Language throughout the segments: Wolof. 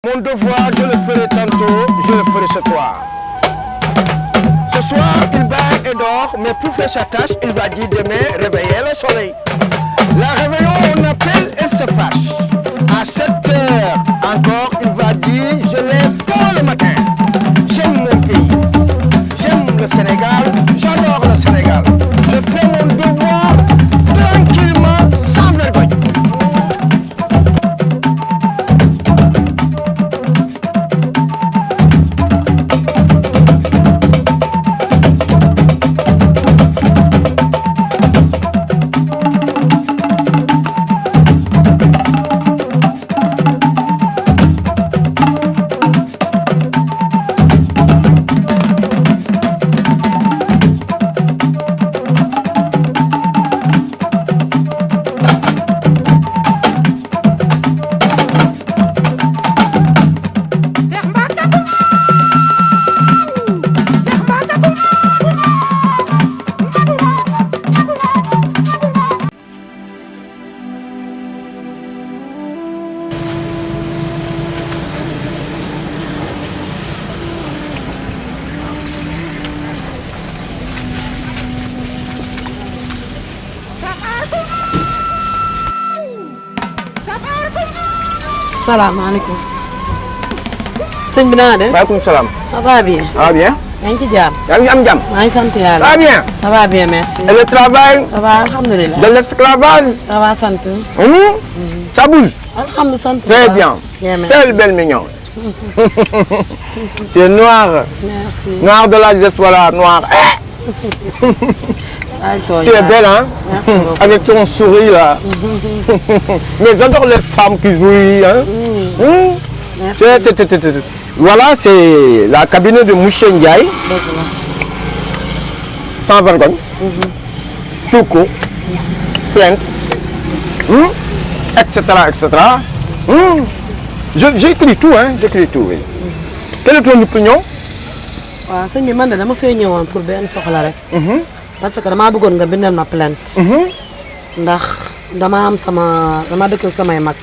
Mon devoir, je le ferai tantôt, je le ferai ce soir. Ce soir, il baille et dort, mais pour faire sa tâche, il va dire demain, réveiller le soleil. La réveillon, on appelle, elle se fâche. À 7 heures encore, il va dire, je lève tôt le matin. J'aime mon pays, j'aime le Sénégal, j'adore le Sénégal. Je fais mon devoir tranquillement, sans vergogne. salaamaaleykum. sëñ bi naa def. Maaleykum salaam. ça va bien. Ça va bien. yaa ngi ci jàmm. yaa ngi am jàmm. maa ngi sant yàlla. Ça va bien. ça va bien merci. Et le travail ça va alhamdulilah. de l'esclavage. ça va sant. Ça bouge. alhamdulilah sant. Très bien. Très belle mignon. Tu es noir. merci. Noir de la diaspora, noir. Tu es belle, hein? Merci beaucoup. Avec ton sourire, là. Mais j'adore les femmes qui jouent, hein? Merci. Voilà, c'est la cabinet de Mouché Ndiaye. Sans vergogne. Tout court. Plainte. Etc. etc. J'écris tout, hein? J'écris tout, oui. Quelle est ton opinion? waaw sëñ bi man de dama fay ñëwoon pour benn soxla rek. parce que damaa bëggoon nga bindal ma plainte. ndax dama dëkk ak samay mag.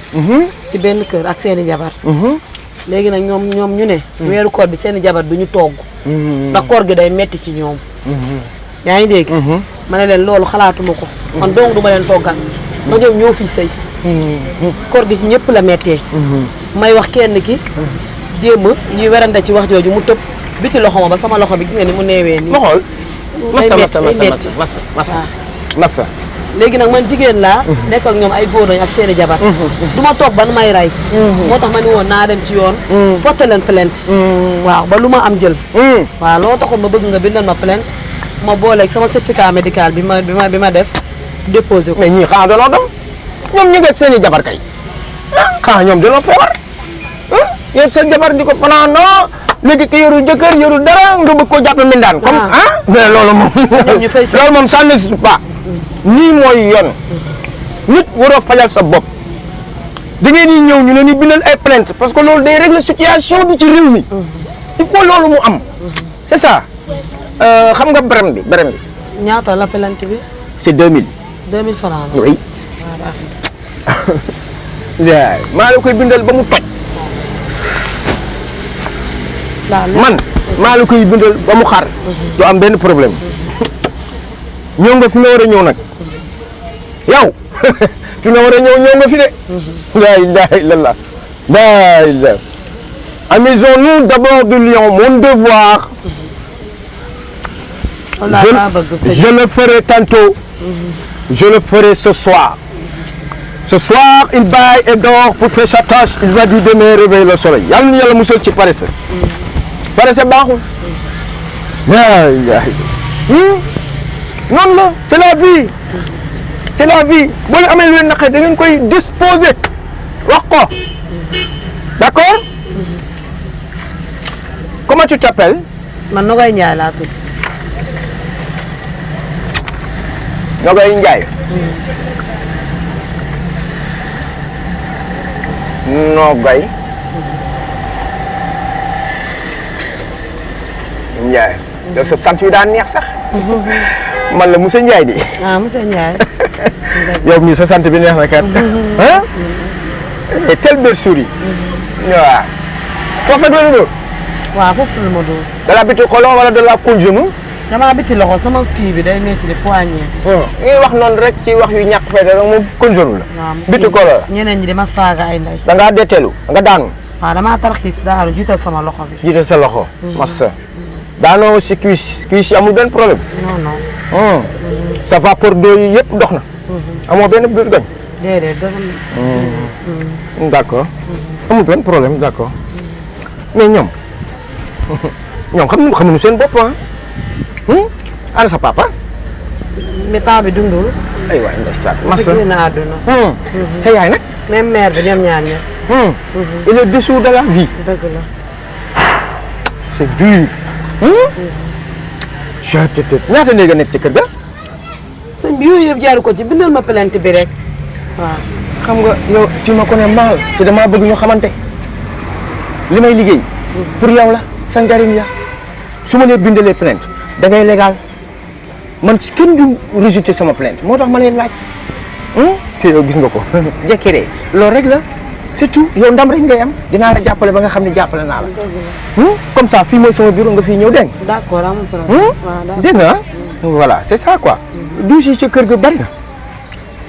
ci benn kër ak seeni jabar. léegi nag ñoom ñu ne. weeru koor bi seeni jabar duñu togg. ndax koor gi day metti ci ñoom. yaa ngi dégg. ma ne leen loolu xalaatuma ko. man donc du ma leen toggal. nga ñoom ñoo fi sëy. koor gi ci ñëpp la mettee. may wax kenn ki. démb ñuy werante ci wax jooju mu tëb bi ci loxo ma ba sama loxo bi gis nga ni mu neewee nii. ma xool. massa. léegi nag man jigéen laa. nekk ak ñoom ay góor lañ ak seeni jabar. du ma toog ba nu may rey. moo tax ma ni woon naa dem ci yoon. porté leen plainte. waaw ba lu ma am jël. waaw loo taxoon ma bëgg nga bindal ma plainte ma booleeg sama certificat médical bi ma def déposé ko. mais ñii xanaa dañoo dem ñoom ñu ngi ak seeni jabar kay. xanaa ñoom dañoo feebar. yow sa jabar di ko fanaanoo léegi ki yorul jëkkër yorul dara nga bëgg koo jàppe mindaan comme mais loolu moom loolu moom ça ne suffit pas nii mooy yoon nit waroo fajal sa bopp da ngeen di ñëw ñu leen di bindal ay plainte parce que loolu day régler situation bi ci réew mi il faut loolu mu am c'est ça xam nga barème bi ñaata la plainte bi c'est 2000 francs oui maa la koy bindal ba mu toj man maa la koy bindal ba mu xar du am benn problème ñëw nga fi nga war a ñëw nag yow fi nga war a ñëw nga fi de la ilaha illallah la ilaha amusons-nous d'abord du lion mon devoir je le ferai tantôt je le ferai ce soir il baille et dort pour faire sa tâche il va dire demain réveiller le soleil yàlla na yàlla musal ci paresse baaxul noonu la c'est la vie boo leen amee lu leen naqari da ngeen koy disposer wax ko d'accord comment tu t'appelles man Nogaye Ndiaye laa tudd Nogaye Ndiaye Nogaye Ndiaye yow sa sant bi daa neex sax man la monsieur Ndiaye di monsieur Ndiaye yow mii sa sant bi neex na kat ah et telle belle souris waaw foofu rek la ñu dóor. waaw foofu la ma dóor. de la biti xoloo wala de la kuul genou. damaa biti loxo sama kii bi day métti di poignet. ñuy wax noonu rek ci wax yu ñàkk fay rek moom kuul genou la. waaw biti xoloo la. ñeneen ñi dama saaga ay ndey. da ngaa detteelu nga daanu. waaw damaa tarxiis daanu jiital sama loxo bi. jiite sa loxo. massa daanoo si cuisse yi amul benn problème. non non. sa vapeur d'eau yi yëpp dox na. amoo benn biir gañ. déedéet dara. d'accord. amul benn problème d'accord. mais ñoom xamuñu seen bopp ah. ana sa papa. mais paa bi dundul. ay waay ndeysaan massa génn àdduna. sa yaay nag. même mère bi ñoom ñaar ñëpp. il est dessous de la vie. dëgg la. c'est dur. ñaata néeg a nekk ci kër ga. sëñ bi yooyu yëpp jaaru ko ci bindal ma plainte bi rek. waaw. xam nga yow tu me connais mal te damaa bëgg ñu xamante li may liggéey. pour yow la sa njariñ la su ma lee bindalee plainte da ngay légal man kenn du résulté sama plainte moo tax ma leen laaj. te yow gis nga ko jekkiree loolu rek la c'est tout yow ndam rek ngay am dinaa la jàppale ba nga xam ne jàppale naa la. comme ça fii mooy sama bureau nga fii ñëw dégg nga. d'accord amul problème. waaw d'accord dégg nga voilà c'est ça quoi. douche yi ci kër ga bari na.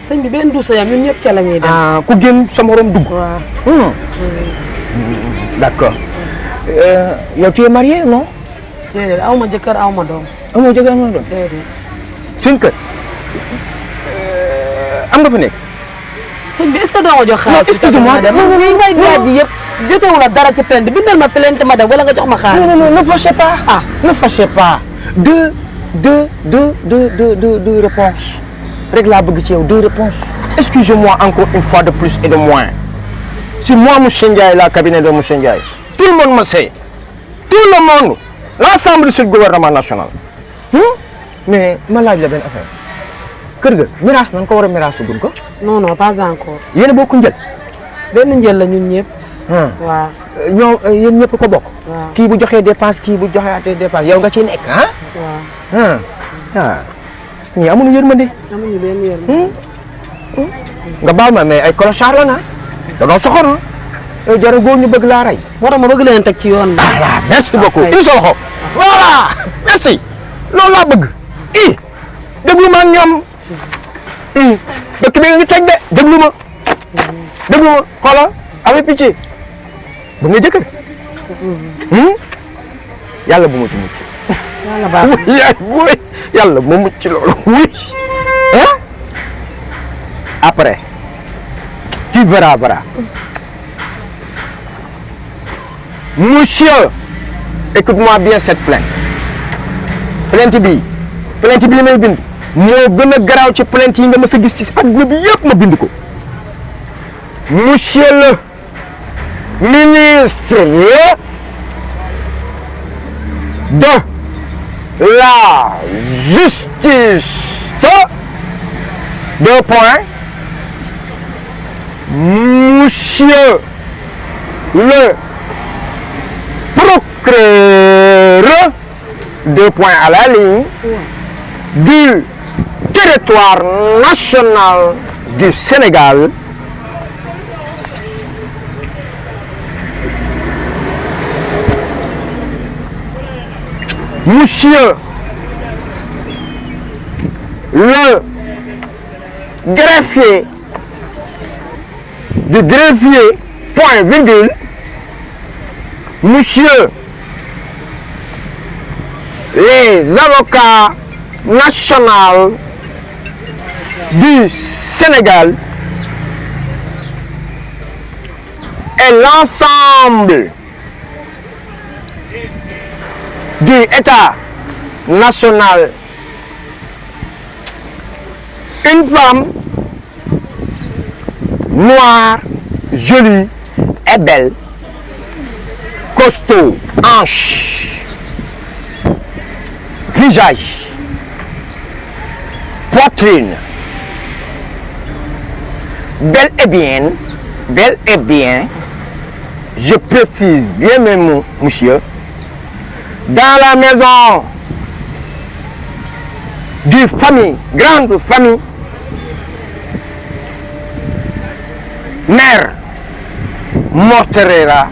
sëñ bi benn douche yam ñun ñëpp ca la ñuy dem. ku génn sa morom dugg. waaw. d'accord yow tu es marié non. déedéet aw ma jëkkër aw ma doom. amoo jëkkër amoo doom. déedéet. seen kër am nga fa nekk. sëñ bi est-ce que doo ma jox xaalis. non excuse-moi non ngay laaj yi yëpp jotewul ak dara ci plainte bindal ma plainte ma dem wala nga jox ma xaalis. non ne fâchez pas. ne fâchez pas. deux réponses rek laa bëgg ci yow deux réponses. excusez-moi encore une fois de plus et de moins. c'est moi monsieur Ndiaye la cabinet de monsieur Ndiaye. tout le monde me sait. tout le monde. l'ensemble du gouvernement national. mais ma laaj la benn affaire. kër ga miraas nan ko war a miraas gun ko. non non pas encore. yéen a bokk njël. benn njël la ñun ñëpp. waaw. ñoom yéen ñëpp ko bokk. waaw kii bu joxee dépense kii bu joxeatee dépense yow nga ciy nekk ah. waaw. ñii amuñu yërmande. amuñu benn yërmande. nga baal ma mais ay clochard la na da doon soxor na yow jarul góor ñu bëgg laa rey. moo tax ma bëgg leen teg ci yoon bi. voilà merci beaucoup. indi sa loxo. voilà merci. loolu laa bëgg. déglu ma ak ñoom. dëkk bi nga ñu teg de déglu ma. déglu ma xoolal avec pitié. ba nga jëkkër. yàlla bu ma ci mucc. yàlla baax na yàlla ma mucc loolu oui. après tu verras. Monsieur, écoute-moi bien cette plainte. plainte bi may bind moo gën a garaaw ci plainte yi nga mës a gis ci àdduna bi yëpp ma bind ko. Monsieur le ministre de la justice. Deux points. Monsieur le procureur, deux points à la ligne, du territoire national du Sénégal, monsieur le greffier du greffier, point virgule, monsieur les avocats nationaux du Sénégal et l'ensemble du État national. Une femme noire, jolie et belle, costaud, hanche, visage, poitrine, bel et bien, je précise bien mes mots, monsieur, dans la maison du famille, grande famille, mère Morterera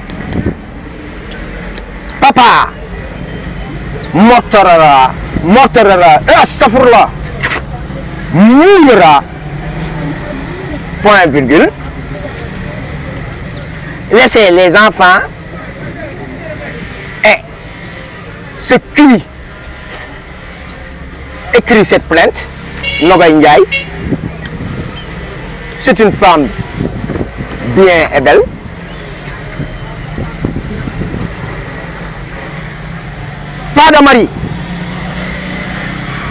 papa mortera, astafurlah, mourra, point virgule. Laissez les enfants et ce qui écrit cette plainte, Nogaye Ndiaye, c'est une femme bien et belle. Pas de mari,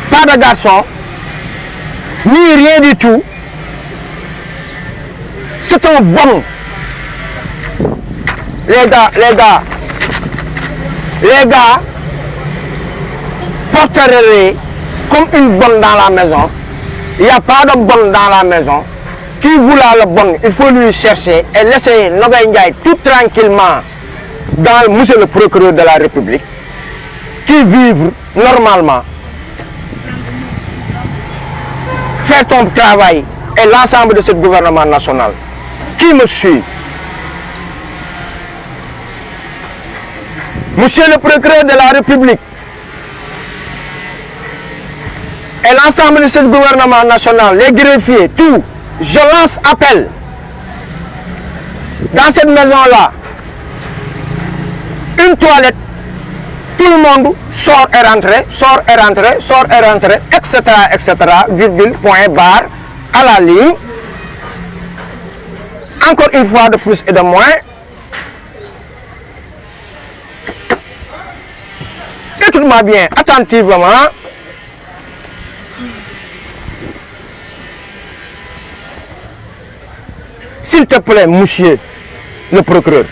pas de garçon, ni rien du tout. C'est un bon. Les gars porteraient comme une bonne dans la maison. Il n'y a pas de bonne dans la maison. Qui voulait le bon, il faut lui chercher et laisser Nogaye Ndiaye tout tranquillement dans monsieur le procureur de la République, qui vivre normalement, faire ton travail et l'ensemble de ce gouvernement national. Qui me suit? Monsieur le procureur de la République et l'ensemble de ce gouvernement national, les greffiers, tout, je lance appel. Dans cette maison-là, une toilette, tout le monde sort et rentre, etc., virgule, point, barre, à la ligne. Encore une fois de plus et de moins. Écoute-moi bien, attentivement. S'il te plaît, monsieur le procureur,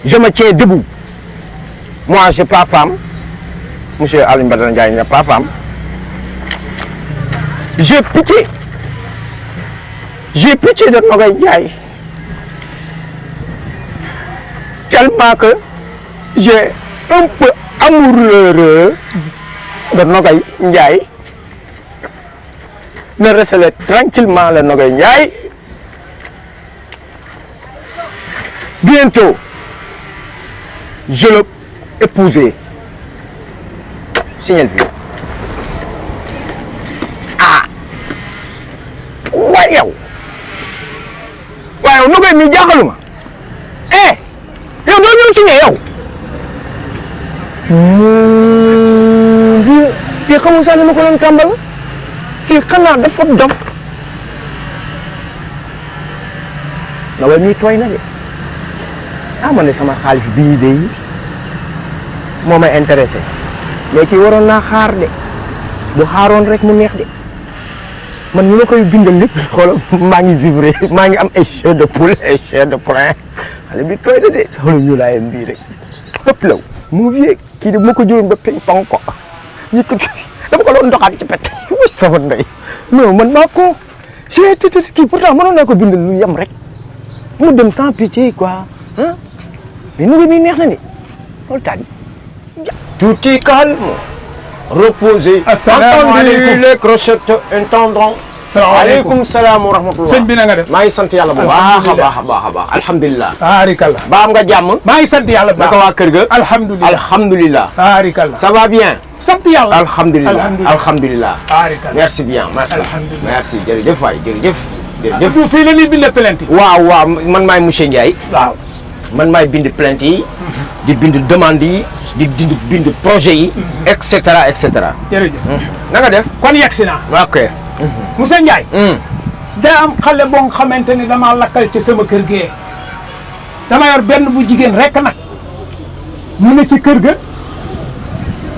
je me tiens debout. Moi, je ne suis pas femme. Monsieur Alioune Badara Ndiaye n'est pas femme. J'ai pitié. J'ai pitié de Nogaye Ndiaye. Tellement que j'ai un peu amoureux de Nogaye Ndiaye. Ne recevez tranquillement le Nogaye Ndiaye. Bientôt, je le épouser. Signal bi. Ah. Waaye yow. Waaye Nogaye mi jaaxaluma. Eh. Yow doo ñëw signé yow. Kii xamul sax li ma ko doon tàmbal. Kii xanaa dafa dof. Nogaye mi tooy na de. Ah man de sama xaalis bii de moo may intéressé mais kii waroon naa xaar de bu xaaroon rek mu neex de man ñu ma koy bindal lépp xoolal maa ngi vibré maa ngi am ay chair de poule ay chair de poulain xale bi tooy na de xoolal ñu laayam bii rek ëpp law mu yéeg kii de ma ko juróom ba ping pong ko yëkkati dama ko doon doxaat ci pet wu sama ndey non man maa ko kii pourtant mënoon naa ko bindal lu yem rek mu dem sans pitié quoi ah mais Nogaye mi neex na ni loolu tànn. Tout est calme, reposé. Entendu les crochettes entendront. Salaamaaleykum salaam wa rahmatulah. sëñ bi na nga def. maa ngi sant yàlla bu baax a baax a baax a baax alhamdulilah. Baarikalla. ba am nga jàmm. maa ngi sant yàlla bu baax. naka waa kër ga. alhamdulilah alhamdulilah. baarikalla. ça va bien. sant yàlla. alhamdulilah alhamdulilah. baarikalla. merci bien merci. alhamdulilah merci jërëjëf waay jërëjëf. jërëjëf du fii la ñuy bind plainte. waaw waaw man maay monsieur Ndiaye. waaw. man maay bind plainte yi. di bind demande yi. di bind projet yi. et cetera et cetera. jërëjëf. na nga def. kon yegg si naa. ok. Moussa Ndiaye. daa am xale boo nga xamante ni damaa lakkal ci sama kër gee. dama yor benn bu jigéen rek nag. mu ne ci kër ga.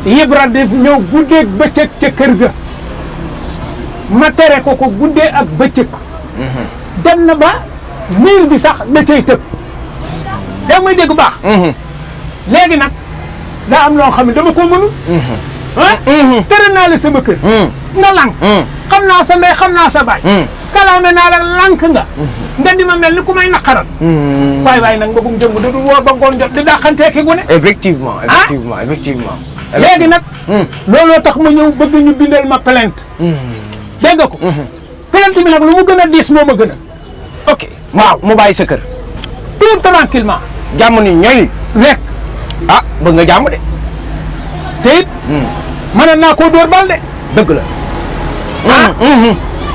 Ibra def ñëw guddeeg bëccëg ca kër ga. ma tere ko guddee ak bëccëg. dem na ba miir bi sax da cay tëb. yaa ngi may dégg baax. léegi nag daa am loo xam ne dama ko mënul. tere naa la sama kër. nga lànk. xam naa sa ndey xam naa sa baay. kalaame naa la lànk nga. nga di ma mel ni ku may naqaral. waaye nag mbagum jëmb da du woo ba ngoon jot di dàqantee ki gune. effectivement effectivement. léegi nag. looloo tax ma ñëw bëgg ñu bindal ma plainte. dégg nga ko. plainte bi nag lu mu gën a diis moo ma gën a. ok waaw mu bàyyi sa kër. tout tranquillement jàmm ni ñooy rek ah bëgg nga jàmm de te it mën naa koo dóor bal de dëgg la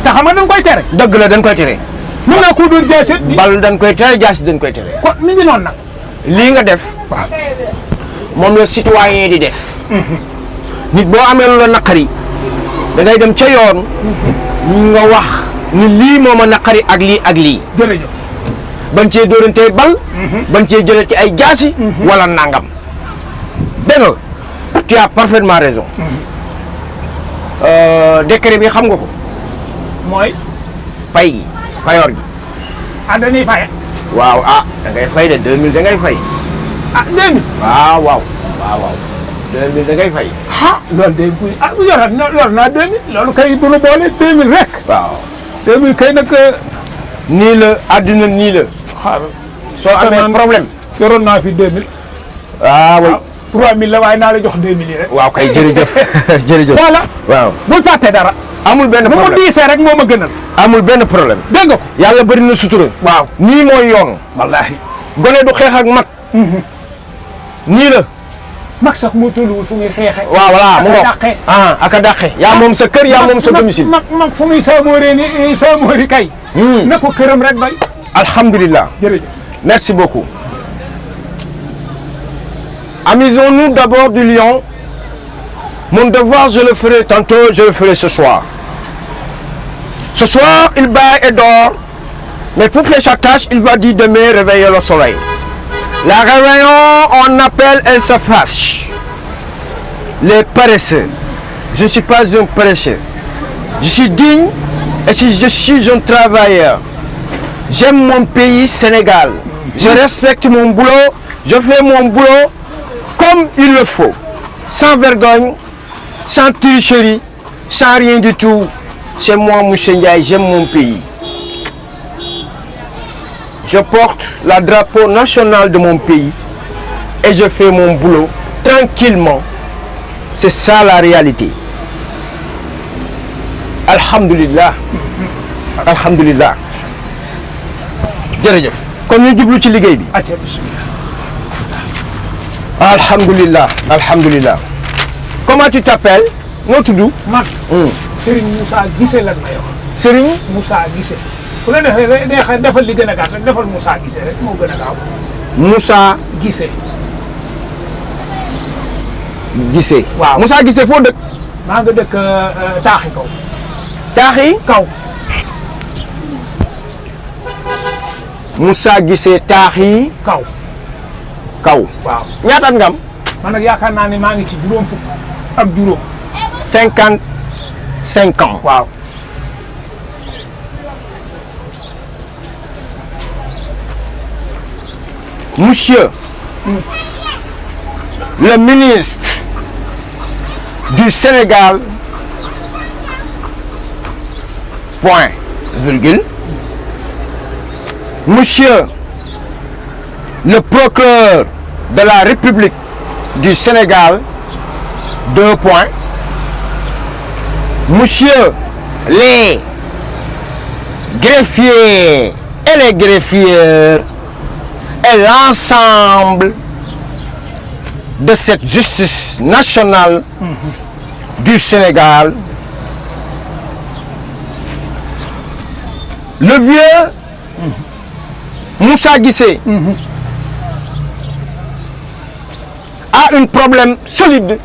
te xam nga dañ koy tere dëgg la dañ koy tere mën naa koo dóor jaasit bi bal dañ koy tere jaasi dañ koy tere kon mi ngi noonu nag lii nga def moom la citoyen di def nit boo amee lu la naqari da ngay dem ca yoon nga wax ni lii moo ma naqari ak lii ak lii jërëjëf bañ cee dóorantee bal bañ cee jëlee ci ay jaasi wala nangam dégg nga tu as parfaitement raison décret bi xam nga ko mooy pay gi payoor gi dañuy faye waaw da ngay fay de 2000 da ngay fay 2000 waaw 2000 da ngay fay loolu de bu yor naa 2000 loolu kay du nu boole 2000 rek waaw 2000 kay nag nii la àdduna nii la xaaral soo amee problème yoroon naa fi 2000 oui 3000 la waaye naa la jox 2000 yi rek waaw kay jërëjëf jërëjëf voilà waaw bul fàtte dara amul benn bu mu problème diisee rek moo ma gënal amul benn problème dégg nga ko yàlla bëri na sutura waaw nii mooy yoon wallaahi gone du xeex ak mag nii la mag sax moo tolluwul fu muy xeexe waaw voilà mu ngoog dàqe ak a dàqe yaa moom sa kër yaa moom sa domicile mag fu muy saamooree ni saamoori kay na ko këram rek doy alhamdulillah jërëjëf merci beaucoup amusons-nous d'abord du lion mon devoir je le ferai tantôt je le ferai ce soir il bâille et dort mais pour faire sa tâche il va dire demain réveiller le soleil la réveillons on appelle elle se fâche les paresseux je ne suis pas un paresseux je suis digne et si je suis un travailleur j'aime mon pays Sénégal je respecte mon boulot je fais mon boulot comme il le faut sans vergogne sans tricherie sans rien du tout c'est moi Monsieur Ndiaye j'aime mon pays je porte la drapeau national de mon pays et je fais mon boulot tranquillement c'est ça la réalité alhamdulillah alhamdulillah jërëjëf kon ñu jublu ci liggéey bi acca bismillah alhamdulillah alhamdulillah comment tu t'appelles noo tudd man Serigne Moussa Guissé lan ma yow Serigne Moussa Guissé ku la defee defal li gën a gàtt rek defal Moussa Guissé rek moo gën a gaaw Moussa Guissé Guissé waaw Moussa Guissé foo dëkk maa nga dëkk taaxi kaw taaxi kaw Moussa Guissé taaxi kaw kaw waaw ñaata at nga am man nag yaakaar naa ne maa ngi ci juróom fukk ak juróom 55 ans waaw Monsieur le ministre du Sénégal point virgule Monsieur le procureur de la République du Sénégal deux points Monsieur les greffiers et les greffières et l'ensemble de cette justice nationale du Sénégal. Le vieux Moussa Guissé a un problème solide,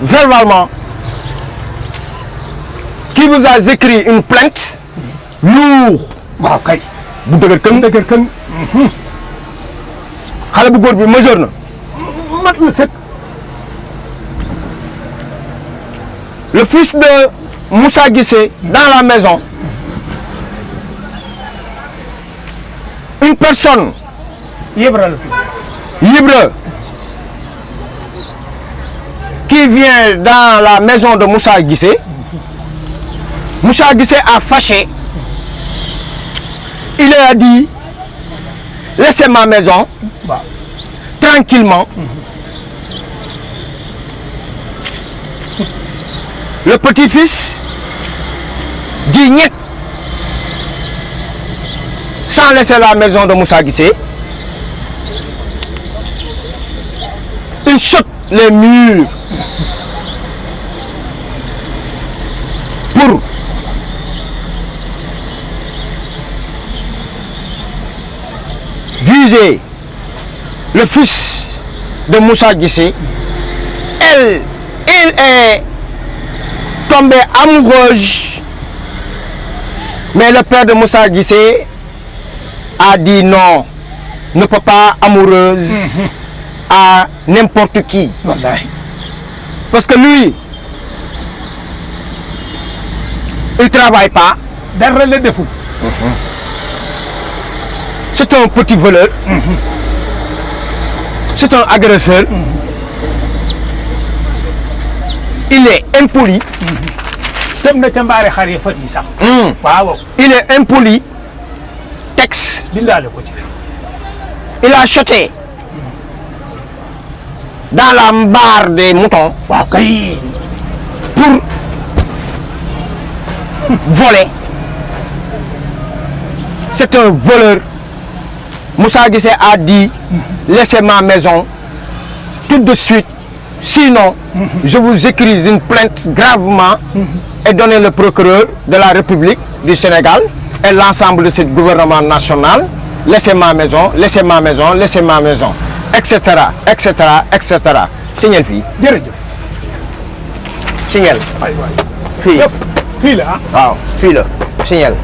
verbalement, qui vous a écrit une plainte lourde. waaw kay bu dëgër kën dëgër kën xale bu góor bi majeur na. mat na sëkk. Le fils de Moussa Guissé dans la maison, une personne Yebra la fi libre qui vient dans la maison de Moussa Guissé. Moussa Guissé a fâché. Il a dit laissez ma maison waaw tranquillement. Le petit-fils dit niet. sans laisser la maison de Moussa Guissé. Il saute les murs pour viser le fils de Moussa Guissé. Il est tombé amoureux, mais le père de Moussa Guissé a dit non, ne peut pas amoureuse à n'importe qui. wallahi Parce que lui, il ne travaille pas. dara la deful. C'est un petit voleur. C'est un agresseur. Il est impoli. dem na ca mbaari xar yi fan yi sax. waaw. Il est impoli. Texte. bindaale ko ci rek. Il a acheté dans la barre des moutons waaw kay. pour voler. C'est un voleur. Moussa Guissé a dit laissez ma maison tout de suite, sinon je vous écris une plainte gravement et donnez le procureur de la République du Sénégal et l'ensemble de ce gouvernement national. Laissez ma maison, laissez ma maison, laissez ma maison, etc., etc., etc. Signal fii. jërëjëf. Signal. waay waay. fii. jëf fii la ah. waaw fii la. Signal.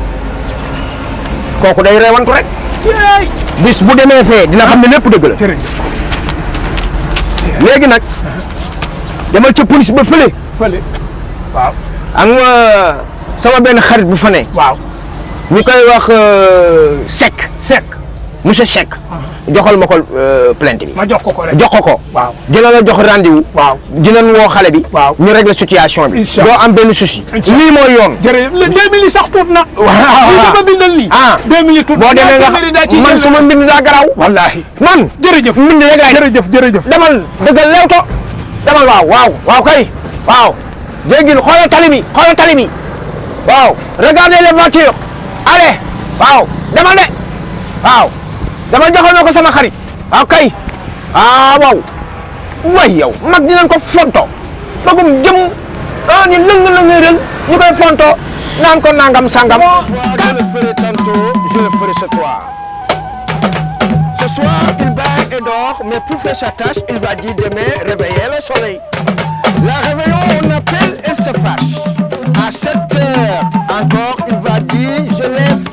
kooku day reewantu rek. bis bu demee fee dina xam ne lépp dëgg la. jërëjëf. léegi nag demal ca police ba fële. fële. waaw. am nga sama benn xarit bu fa ne. waaw. ñu koy wax Seck. Seck. monsieur Seck. joxal ma ko plainte bi. ma jox ko rek. jox ko ko. waaw. dina la jox rendez-vous. waaw. dinañ woo xale bi. waaw. ñu régler situation bi. Incha doo am benn souci. Incha lii mooy yoon. jërëjëf le 2000 yi sax tuut na. waaw lii dafa bindal nii. ah 2000 yi tuut boo demee nga man suma mbind daa garaw. wallaahi. man jërëjëf. mbind rek laay jërëjëf jërëjëf. demal dëggal lewto demal waaw kay waaw jéggil xoolal tali bi waaw regardez les voitures allez waaw demal de waaw demal joxal na ko sama xarit waaw kay waaw way yow mag dinañ ko fonto magum jëm ñu lëng-lëngëral ñu koy fonto naan ko nangam sangam. Je le ferai tantôt, je le ferai ce soir. Ce soir, il baille et dort, mais pour faire sa tâche, il va dire demain, réveiller le soleil. La réveillon, on appelle, elle se fâche. À 7 heures encore, il va dire, je lève